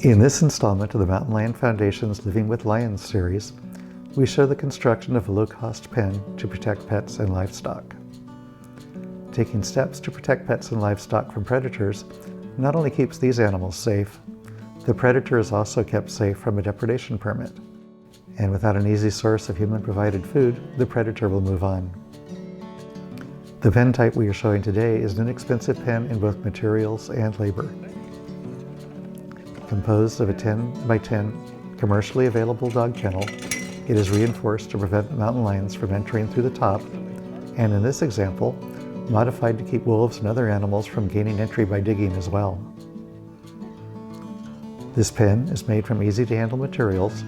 In this installment of the Mountain Lion Foundation's Living with Lions series, we show the construction of a low-cost pen to protect pets and livestock. Taking steps to protect pets and livestock from predators not only keeps these animals safe, the predator is also kept safe from a depredation permit. And without an easy source of human-provided food, the predator will move on. The pen type we are showing today is an inexpensive pen in both materials and labor. Composed of a 10 by 10 commercially available dog kennel, it is reinforced to prevent mountain lions from entering through the top, and in this example, modified to keep wolves and other animals from gaining entry by digging as well. This pen is made from easy-to-handle materials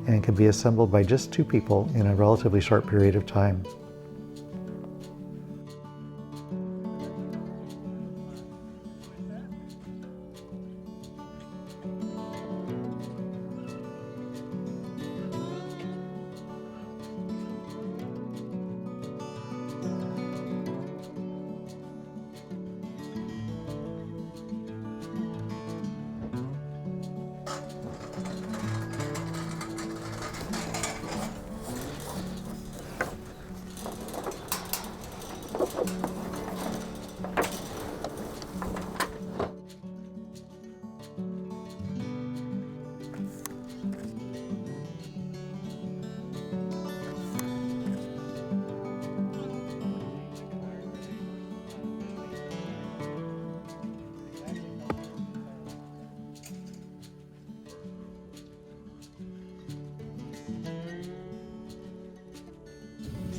and can be assembled by just 2 people in a relatively short period of time.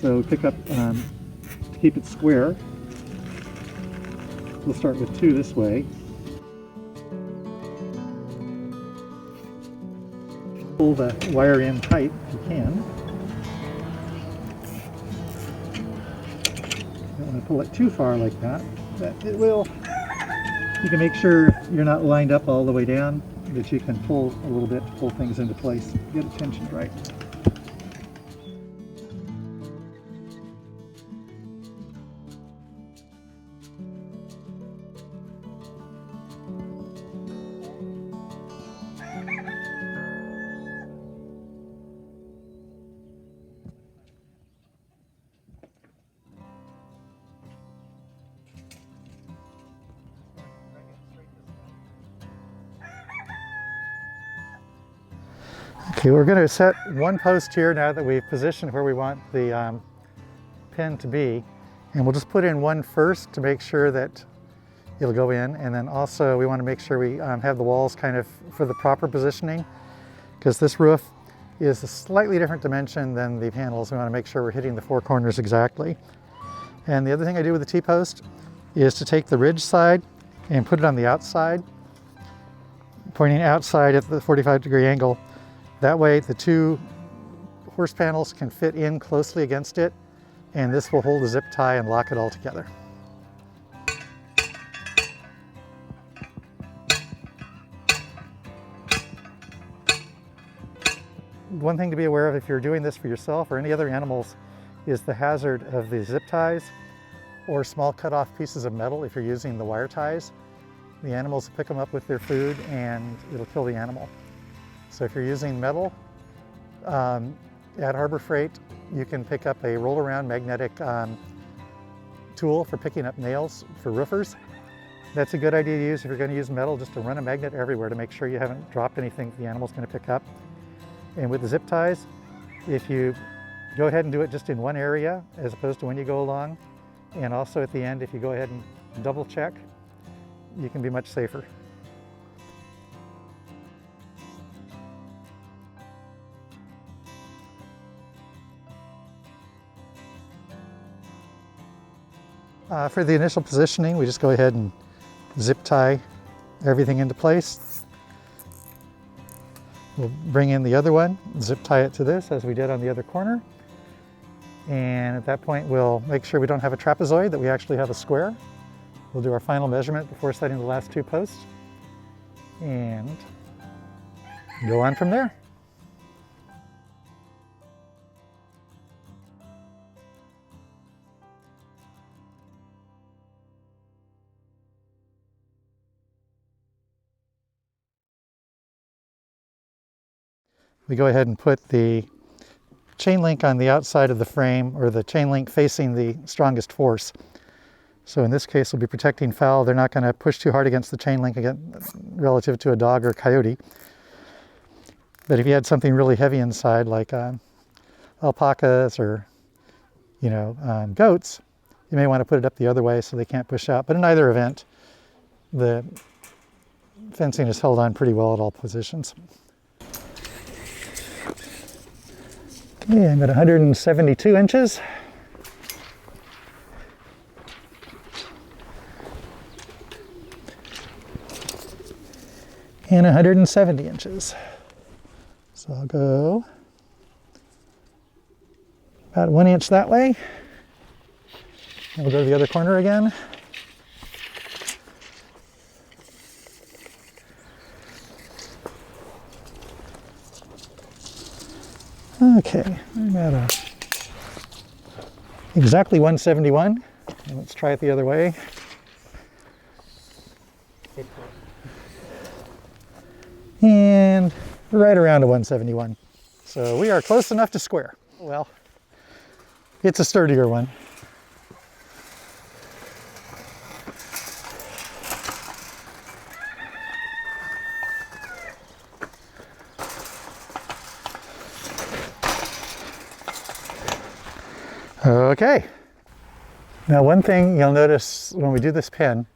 So pick up, to keep it square, we'll start with 2 this way. Pull the wire in tight if you can. You don't want to pull it too far like that, but it will. You can make sure you're not lined up all the way down, that you can pull a little bit to pull things into place. Get it tensioned right. Okay, we're going to set one post here now that we've positioned where we want the pin to be, and we'll just put in one first to make sure that it'll go in, and then also we want to make sure we have the walls kind of for the proper positioning, because this roof is a slightly different dimension than the panels. We want to make sure we're hitting the 4 corners exactly. And the other thing I do with the T-post is to take the ridge side and put it on the outside, pointing outside at the 45-degree angle. That way the 2 horse panels can fit in closely against it, and this will hold a zip tie and lock it all together. One thing to be aware of if you're doing this for yourself or any other animals is the hazard of the zip ties or small cut-off pieces of metal if you're using the wire ties. The animals pick them up with their food and it'll kill the animal. So if you're using metal, at Harbor Freight, you can pick up a roll-around magnetic tool for picking up nails for roofers. That's a good idea to use if you're going to use metal, just to run a magnet everywhere to make sure you haven't dropped anything the animal's going to pick up. And with the zip ties, if you go ahead and do it just in one area as opposed to when you go along, and also at the end, if you go ahead and double check, you can be much safer. For the initial positioning, we just go ahead and zip tie everything into place. We'll bring in the other one, zip tie it to this as we did on the other corner. And at that point, we'll make sure we don't have a trapezoid, that we actually have a square. We'll do our final measurement before setting the last 2 posts and go on from there. we go ahead and put the chain link on the outside of the frame, or the chain link facing the strongest force. So in this case, we'll be protecting fowl. They're not going to push too hard against the chain link again, relative to a dog or coyote. But if you had something really heavy inside, like alpacas or goats, you may want to put it up the other way so they can't push out. But in either event, the fencing is held on pretty well at all positions. Okay, I'm at 172 inches. And 170 inches. So I'll go about 1 inch that way. And we'll go to the other corner again. Okay, I'm at exactly 171. And let's try it the other way. And right around a 171. So we are close enough to square. Well, it's a sturdier one. Okay. Now one thing you'll notice when we do this pen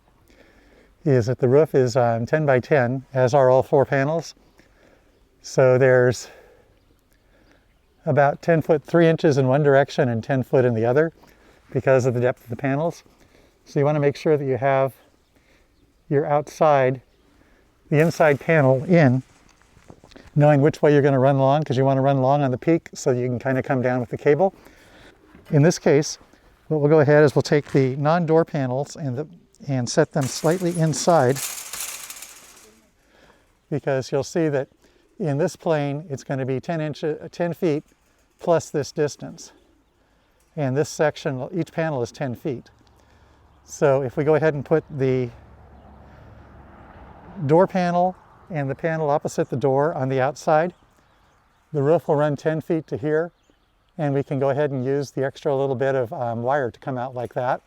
is that the roof is 10 by 10, as are all 4 panels. So there's about 10 foot 3 inches in one direction and 10 foot in the other because of the depth of the panels. So you want to make sure that you have your outside, the inside panel in, knowing which way you're going to run along, because you want to run along on the peak so you can kind of come down with the cable. In this case, what we'll go ahead is we'll take the non-door panels and set them slightly inside, because you'll see that in this plane it's going to be 10 feet plus this distance, and this section, each panel is 10 feet. So if we go ahead and put the door panel and the panel opposite the door on the outside, the roof will run 10 feet to here, and we can go ahead and use the extra little bit of wire to come out like that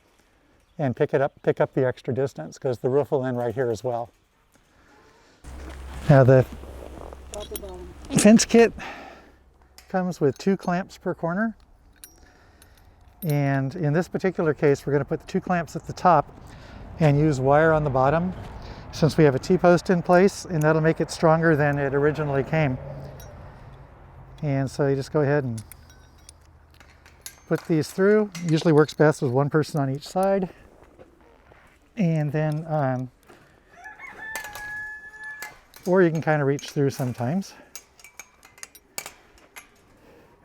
and pick up the extra distance, because the roof will end right here as well. Now the fence kit comes with 2 clamps per corner, and in this particular case we're going to put the 2 clamps at the top and use wire on the bottom, since we have a T-post in place, and that'll make it stronger than it originally came. And so you just go ahead and put these through. Usually works best with one person on each side. And then, or you can kind of reach through sometimes.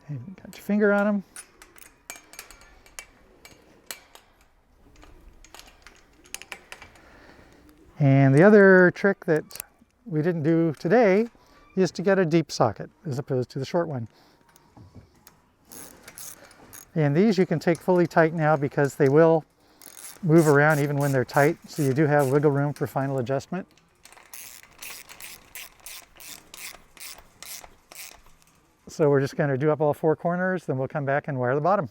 And you got your finger on them. And the other trick that we didn't do today is to get a deep socket as opposed to the short one. And these you can take fully tight now, because they will move around even when they're tight, so you do have wiggle room for final adjustment. So we're just going to do up all 4 corners, then we'll come back and wire the bottom.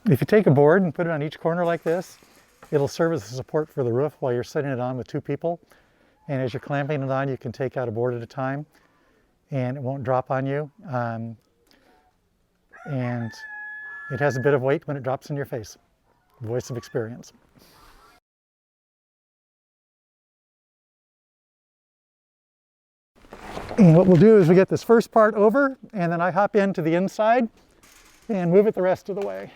If you take a board and put it on each corner like this, it'll serve as a support for the roof while you're setting it on with 2 people. And as you're clamping it on, you can take out a board at a time, and it won't drop on you. And it has a bit of weight when it drops in your face. Voice of experience. And what we'll do is we get this first part over, and then I hop into the inside and move it the rest of the way.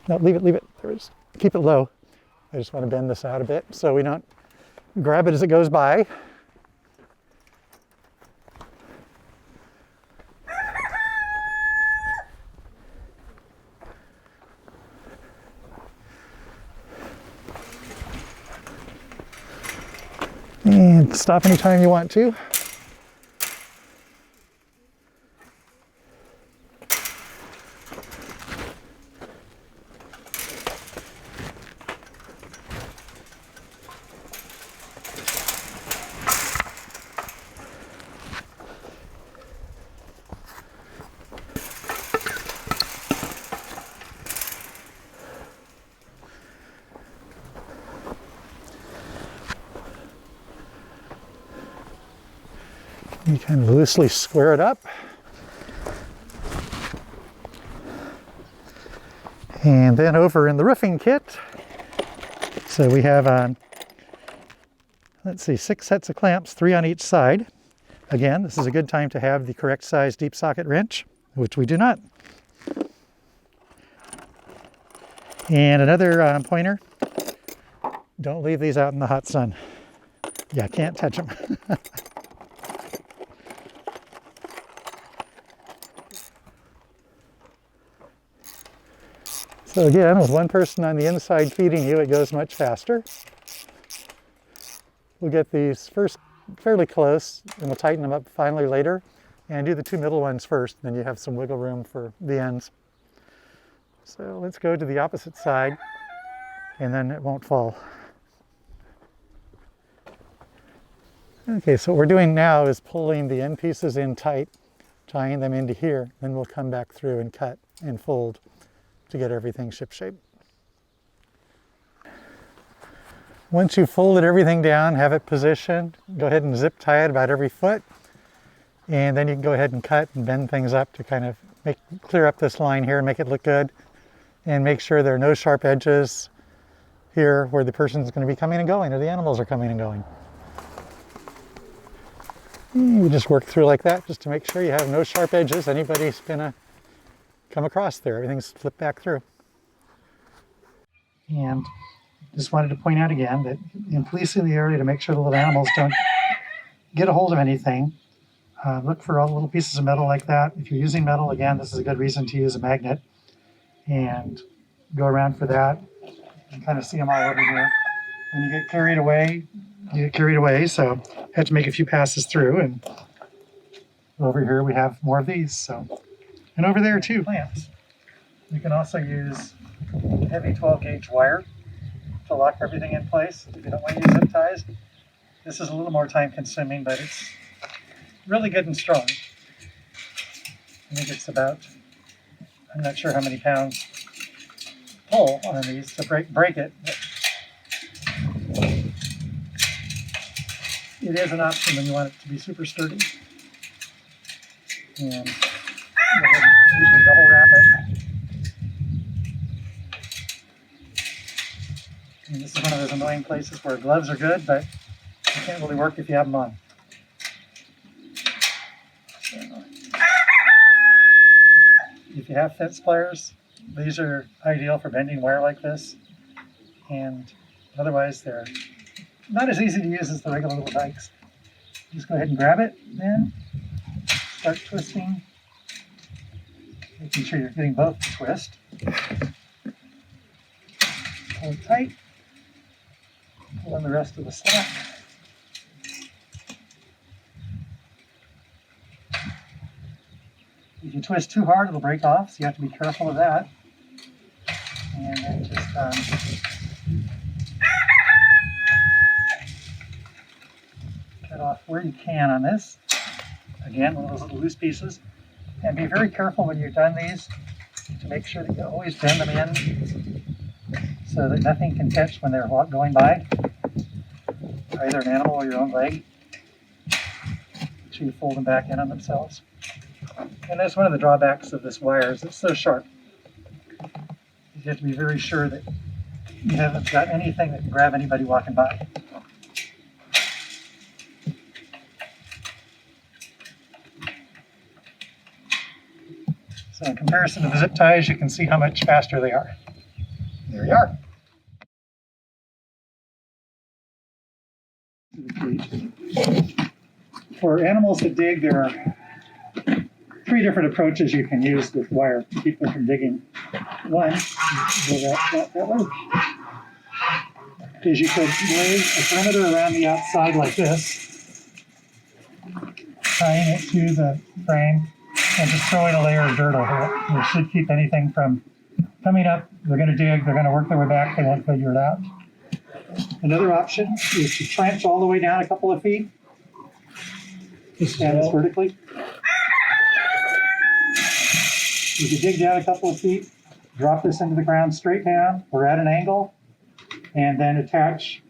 No, leave it. Keep it low. I just want to bend this out a bit so we don't grab it as it goes by. And stop anytime you want to. You kind of loosely square it up. And then over in the roofing kit, so we have, let's see, 6 sets of clamps, 3 on each side. Again, this is a good time to have the correct size deep socket wrench, which we do not. And another pointer, don't leave these out in the hot sun. Yeah, can't touch them. So again, with one person on the inside feeding you, it goes much faster. We'll get these first fairly close, and we'll tighten them up finally later, and do the 2 middle ones first, then you have some wiggle room for the ends. So let's go to the opposite side, and then it won't fall. Okay, so what we're doing now is pulling the end pieces in tight, tying them into here, then we'll come back through and cut and fold to get everything shipshape. Once you've folded everything down, have it positioned, go ahead and zip tie it about every foot, and then you can go ahead and cut and bend things up to kind of clear up this line here and make it look good, and make sure there are no sharp edges here where the person's going to be coming and going, or the animals are coming and going. You just work through like that just to make sure you have no sharp edges. Anybody's going to come across there. Everything's flipped back through. And just wanted to point out again that in policing the area to make sure the little animals don't get a hold of anything, look for all the little pieces of metal like that. If you're using metal, again, this is a good reason to use a magnet, and go around for that. You can kind of see them all over here. When you get carried away, so I had to make a few passes through, and over here we have more of these. So, and over there too, clamps. You can also use heavy 12-gauge wire to lock everything in place if you don't want to use zip ties. This is a little more time consuming, but it's really good and strong. I think it's about, I'm not sure how many pounds pull on these to break it. But it is an option when you want it to be super sturdy. And usually double wrap it. And this is one of those annoying places where gloves are good, but they can't really work if you have them on. So, if you have fence pliers, these are ideal for bending wire like this. And otherwise, they're not as easy to use as the regular little dikes. Just go ahead and grab it, then start twisting, making sure you're getting both to twist. Pull it tight. Pull in the rest of the slack. If you twist too hard, it'll break off, so you have to be careful of that. And then just cut off where you can on this. Again, one of those little loose pieces. And be very careful when you're done these to make sure that you always bend them in so that nothing can catch when they're going by, either an animal or your own leg, to fold them back in on themselves. And that's one of the drawbacks of this wire, is it's so sharp. You have to be very sure that you haven't got anything that can grab anybody walking by. So in comparison to the zip ties, you can see how much faster they are. There you are. For animals that dig, there are 3 different approaches you can use with wire to keep them from digging. One, go that way, is you could lay a perimeter around the outside like this, tying it to the frame, and just throwing a layer of dirt over it. It should keep anything from coming up. They're going to dig, they're going to work their way back, they won't figure it out. Another option is to trench all the way down a couple of feet. Just stand this vertically. You can dig down a couple of feet, drop this into the ground straight down or at an angle, and then attach,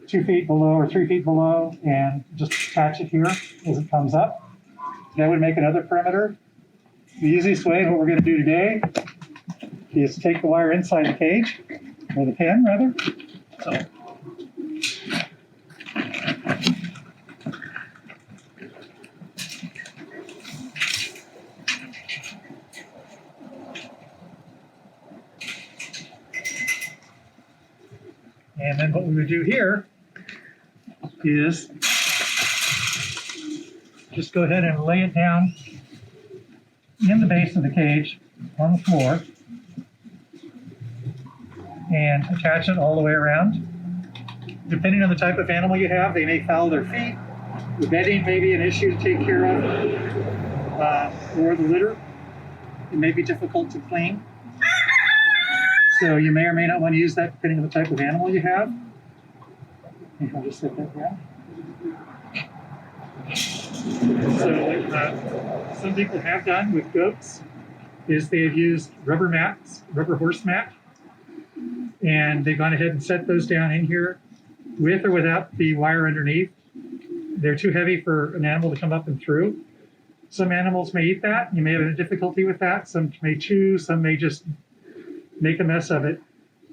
2 feet below or 3 feet below and just attach it here as it comes up. That would make another perimeter. The easiest way, and what we're going to do today, is take the wire inside the cage, or the pin rather. So, and then what we would do here is just go ahead and lay it down in the base of the cage on the floor and attach it all the way around. Depending on the type of animal you have, they may foul their feet. The bedding may be an issue to take care of, or the litter. It may be difficult to clean. So you may or may not want to use that depending on the type of animal you have. I'll just set that down. So what some people have done with goats is they have used rubber mats, rubber horse mat, and they've gone ahead and set those down in here with or without the wire underneath. They're too heavy for an animal to come up and through. Some animals may eat that. You may have a difficulty with that. Some may chew, some may just make a mess of it.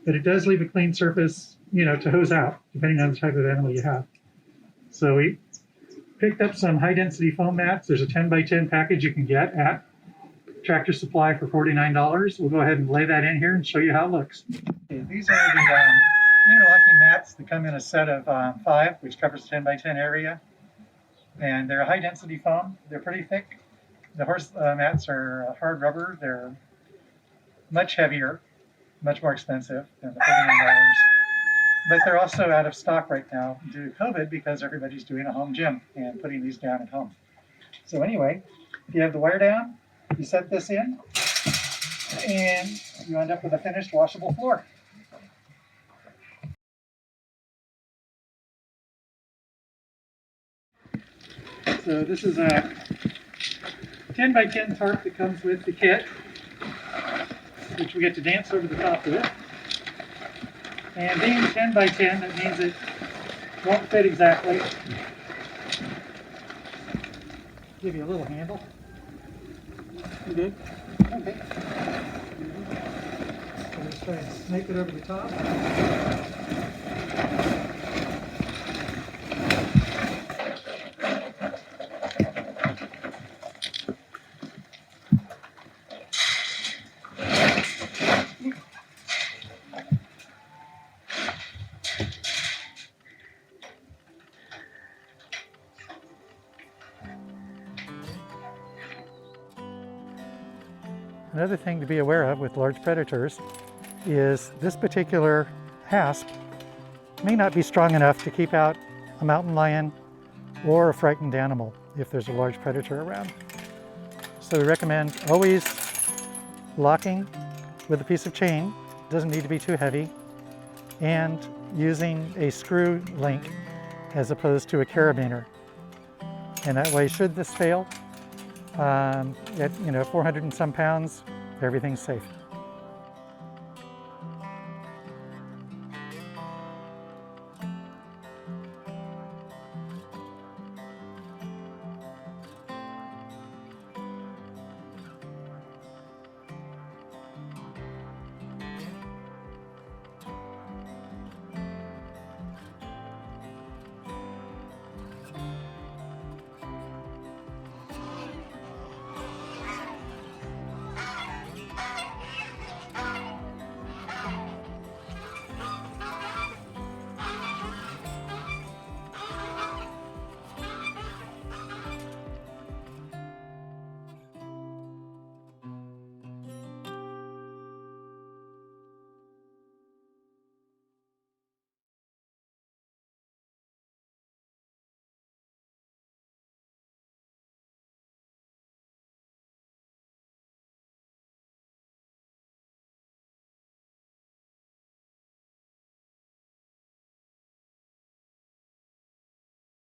But it does leave a clean surface, you know, to hose out, depending on the type of animal you have. So we picked up some high density foam mats. There's a 10 by 10 package you can get at Tractor Supply for $49. We'll go ahead and lay that in here and show you how it looks. Okay, these are the interlocking mats that come in a set of 5, which covers the 10 by 10 area. And they're high density foam. They're pretty thick. The horse mats are hard rubber. They're much heavier, much more expensive than the $49. But they're also out of stock right now due to COVID because everybody's doing a home gym and putting these down at home. So anyway, if you have the wire down, you set this in, and you end up with a finished washable floor. So this is a 10 by 10 tarp that comes with the kit, which we get to dance over the top of it. And being 10 by 10, that means it won't fit exactly. Give you a little handle. You good? Okay. So let's try and snake it over the top. Another thing to be aware of with large predators is this particular hasp may not be strong enough to keep out a mountain lion or a frightened animal if there's a large predator around. So we recommend always locking with a piece of chain, doesn't need to be too heavy, and using a screw link as opposed to a carabiner. And that way, should this fail, at 400 and some pounds, everything's safe.